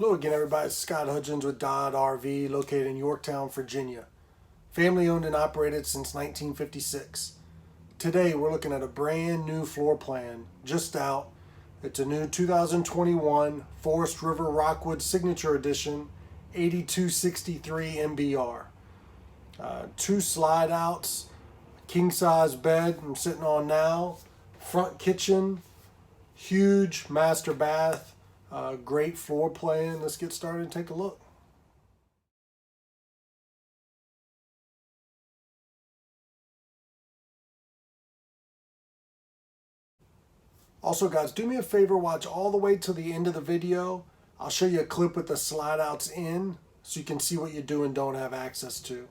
Hello again, everybody. It's Scott Hudgins with Dodd RV, located in Yorktown, Virginia. Family owned and operated since 1956. Today, we're looking at a brand new floor plan just out. It's a new 2021 Forest River Rockwood Signature Edition 8263 MBR. Two slide outs, king size bed I'm sitting on now, front kitchen, huge master bath. Great floor plan. Let's get started and take a look. Also, guys, do me a favor, watch all the way till the end of the video. I'll show you a clip with the slide outs in so you can see what you do and don't have access to.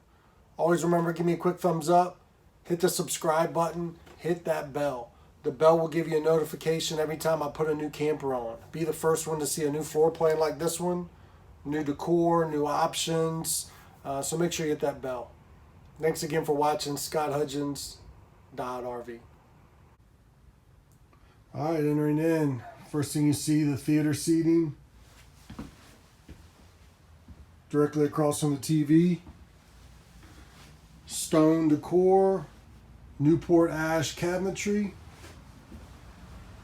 Always remember, give me a quick thumbs up, hit the subscribe button, hit that bell. The bell will give you a notification every time I put a new camper on. Be the first one to see a new floor plan like this one. New decor, new options. So make sure you hit that bell. Thanks again for watching. Scott Hudgins, Dodd RV. All right, entering in. First thing you see, the theater seating. Directly across from the TV. Stone decor. Newport ash cabinetry.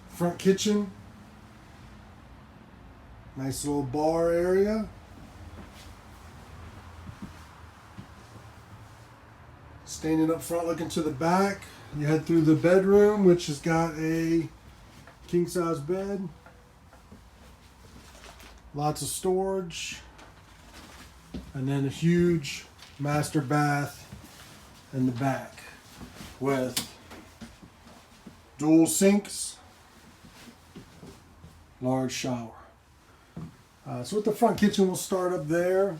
Front kitchen, nice little bar area. Standing up front looking to the back, you head through the bedroom, which has got a king size bed, lots of storage, and then a huge master bath in the back with dual sinks. Large shower. So with the front kitchen, we'll start up there.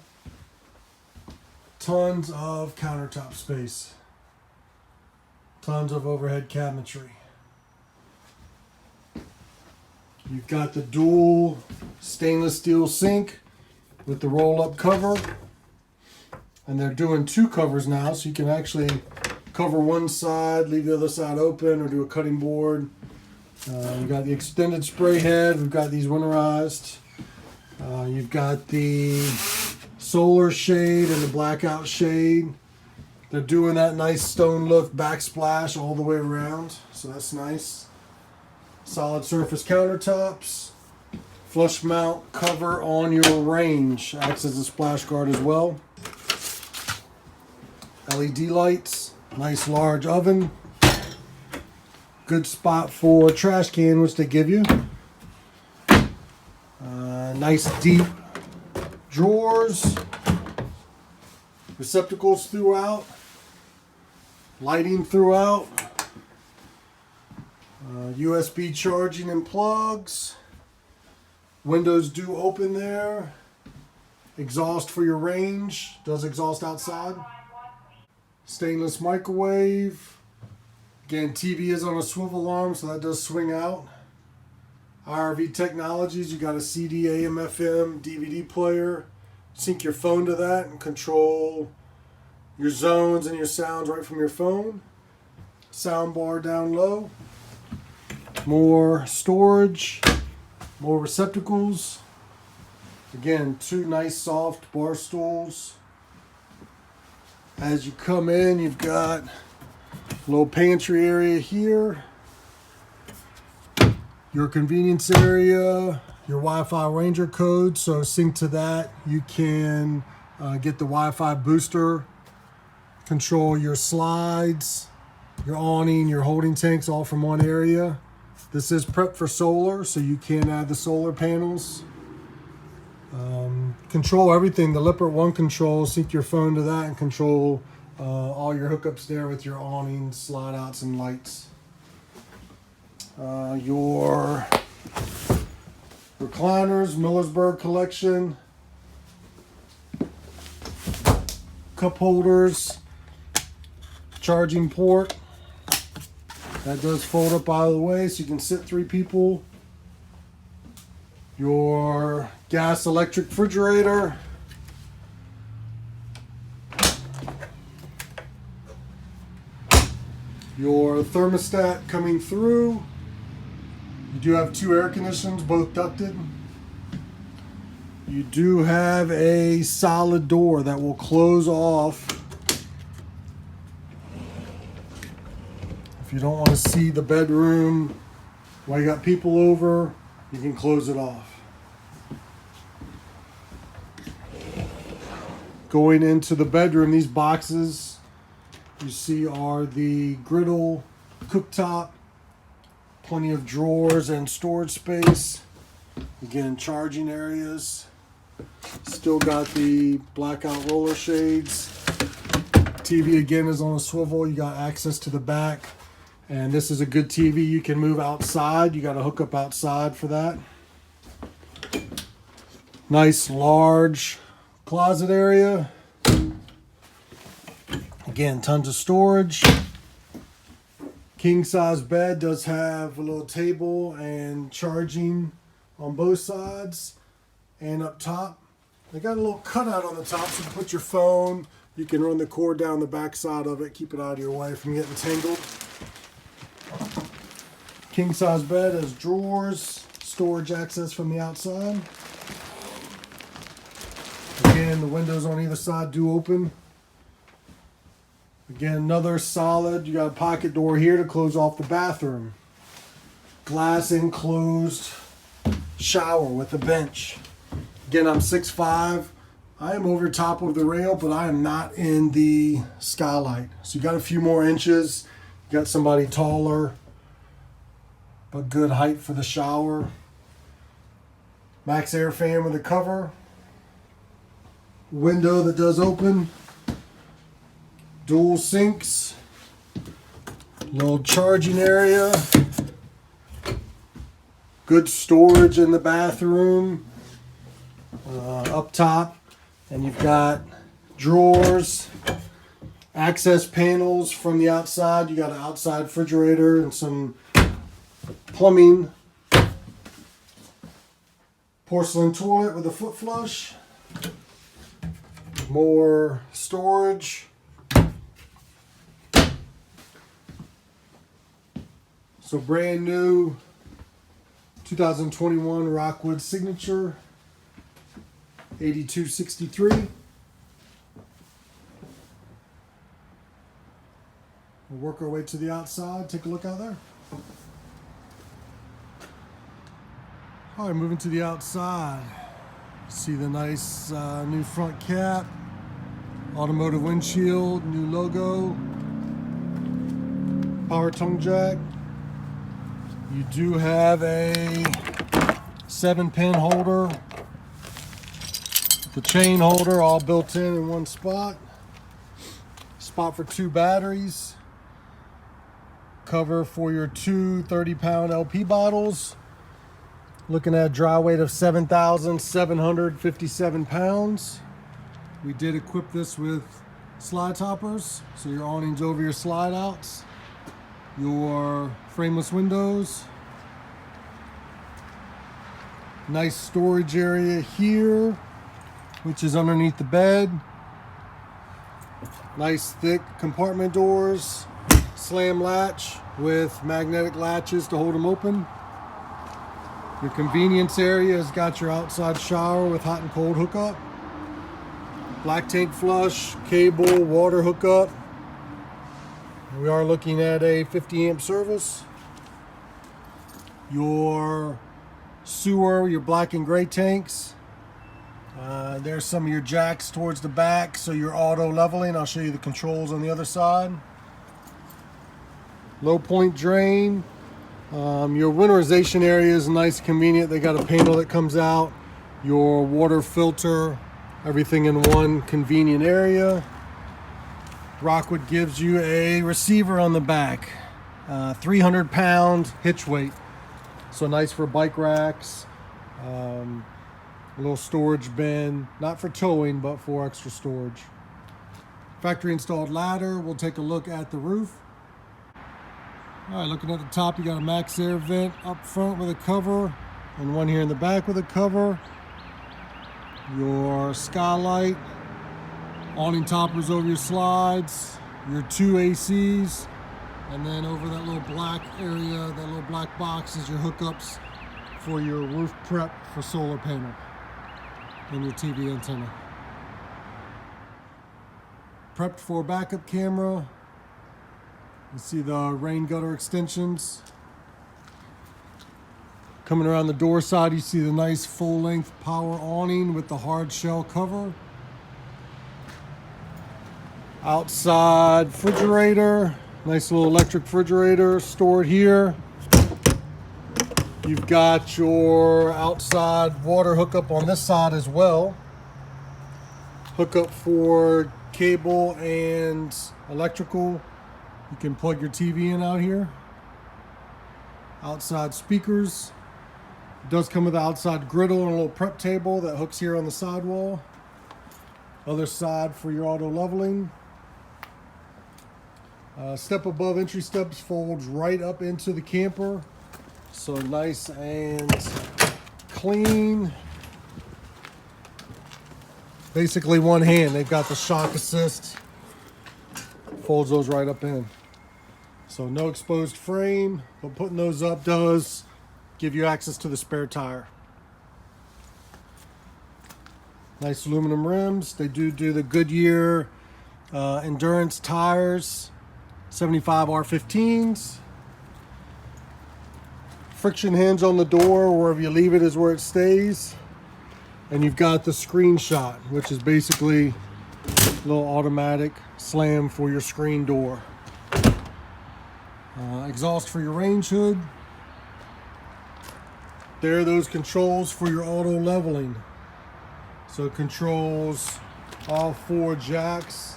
Tons of countertop space. Tons of overhead cabinetry. You've got the dual stainless steel sink with the roll-up cover. And they're doing two covers now, so you can actually cover one side, leave the other side open, or do a cutting board. We've got the extended spray head. We've got these winterized. You've got the solar shade and the blackout shade. They're doing that nice stone look backsplash all the way around, so that's nice. Solid surface countertops. Flush mount cover on your range. Acts as a splash guard as well. LED lights. Nice large oven. Good spot for a trash can, which they give you. Nice deep drawers. Receptacles throughout. Lighting throughout. USB charging and plugs. Windows do open there. Exhaust for your range. Does exhaust outside. Stainless microwave. Again, TV is on a swivel arm, so that does swing out. RV Technologies, you got a CD, AM, FM, DVD player. Sync your phone to that and control your zones and your sounds right from your phone. Sound bar down low. More storage, more receptacles. Again, two nice soft bar stools. As you come in, you've got little pantry area here, your convenience area, your Wi-Fi Ranger code, so sync to that. You can get the Wi-Fi booster, control your slides, your awning, your holding tanks, all from one area. This is prepped for solar, so you can add the solar panels. Control everything. The Lippert One control, sync your phone to that and control all your hookups there with your awning, slide outs, and lights. Your recliners, Millersburg collection, cup holders, charging port. That does fold up out of the way so you can sit three people. Your gas electric refrigerator. Your thermostat coming through. You do have two air conditioners, both ducted. You do have a solid door that will close off. If you don't want to see the bedroom while you got people over, you can close it off. Going into the bedroom, these boxes you see are the griddle, cooktop, plenty of drawers and storage space. Again, charging areas. Still got the blackout roller shades. TV again is on a swivel. You got access to the back. And this is a good TV you can move outside. You got to hook up outside for that. Nice large closet area. Again, tons of storage. King size bed does have a little table and charging on both sides and up top. They got a little cutout on the top so you can put your phone. You can run the cord down the back side of it, keep it out of your way from getting tangled. King size bed has drawers, storage access from the outside. Again, the windows on either side do open. Again, another solid, you got a pocket door here to close off the bathroom. Glass enclosed shower with a bench. Again, I'm 6'5". I am over top of the rail, but I am not in the skylight. So you got a few more inches. You got somebody taller, but good height for the shower. Max air fan with a cover. Window that does open. Dual sinks. Little charging area. Good storage in the bathroom. Up top. And you've got drawers. Access panels from the outside. You got an outside refrigerator and some plumbing. Porcelain toilet with a foot flush. More storage. So brand new 2021 Rockwood Signature 8263. We'll work our way to the outside. Take a look out there. All right, moving to the outside. See the nice new front cap, automotive windshield, new logo, power tongue jack. You do have a 7-pin holder, the chain holder all built in one spot. Spot for 2 batteries. Cover for your 2 30-pound LP bottles. Looking at a dry weight of 7,757 pounds. We did equip this with slide toppers, so your awning's over your slide outs. Your frameless windows. Nice storage area here, which is underneath the bed. Nice thick compartment doors. Slam latch with magnetic latches to hold them open. Your convenience area has got your outside shower with hot and cold hookup. Black tank flush, cable, water hookup. We are looking at a 50 amp service. Your sewer, your black and gray tanks. There's some of your jacks towards the back, so your auto leveling. I'll show you the controls on the other side. Low point drain. Your winterization area is nice, convenient. They got a panel that comes out. Your water filter, everything in one convenient area. Rockwood gives you a receiver on the back, 300-pound hitch weight, so nice for bike racks. A little storage bin, not for towing but for extra storage. Factory installed ladder. We'll take a look at the roof. All right, looking at the top, you got a max air vent up front with a cover and one here in the back with a cover. Your skylight, awning toppers over your slides, your 2 ACs, and then over that little black area, that little black box is your hookups for your roof prep for solar panel. and your TV antenna. Prepped for backup camera. You see the rain gutter extensions. Coming around the door side, you see the nice full-length power awning with the hard shell cover. Outside refrigerator, nice little electric refrigerator stored here. You've got your outside water hookup on this side as well. Hookup for cable and electrical. You can plug your TV in out here. Outside speakers. It does come with an outside griddle and a little prep table that hooks here on the sidewall. Other side for your auto leveling. Step above entry steps folds right up into the camper. So nice and clean. Basically one hand. They've got the shock assist. Folds those right up in. So no exposed frame, but putting those up does give you access to the spare tire. Nice aluminum rims. They do the Goodyear endurance tires, 75 R15s. Friction hinge on the door, wherever you leave it is where it stays. And you've got the screenshot, which is basically a little automatic slam for your screen door. Exhaust for your range hood. There are those controls for your auto leveling. So it controls all 4 jacks.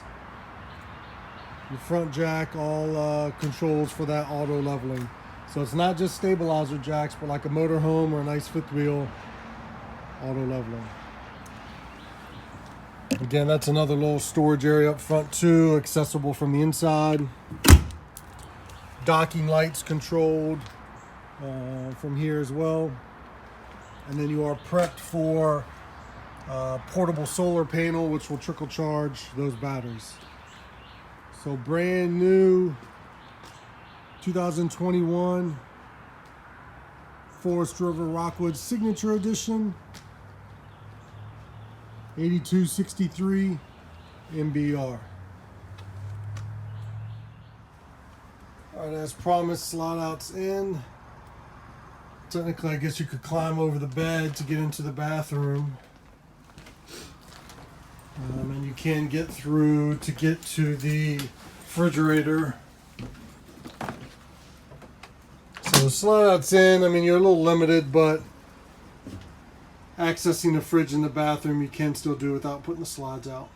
Your front jack, all controls for that auto leveling. So it's not just stabilizer jacks, but like a motorhome or a nice fifth wheel auto leveling. Again, that's another little storage area up front too, accessible from the inside. Docking lights controlled from here as well. And then you are prepped for portable solar panel, which will trickle charge those batteries. So brand new 2021 Forest River Rockwood Signature Edition, 8263 MBR. All right, as promised, slide outs in. Technically, I guess you could climb over the bed to get into the bathroom. And you can get through to get to the refrigerator. So slide outs in, I mean, you're a little limited, but accessing the fridge in the bathroom, you can still do without putting the slides out.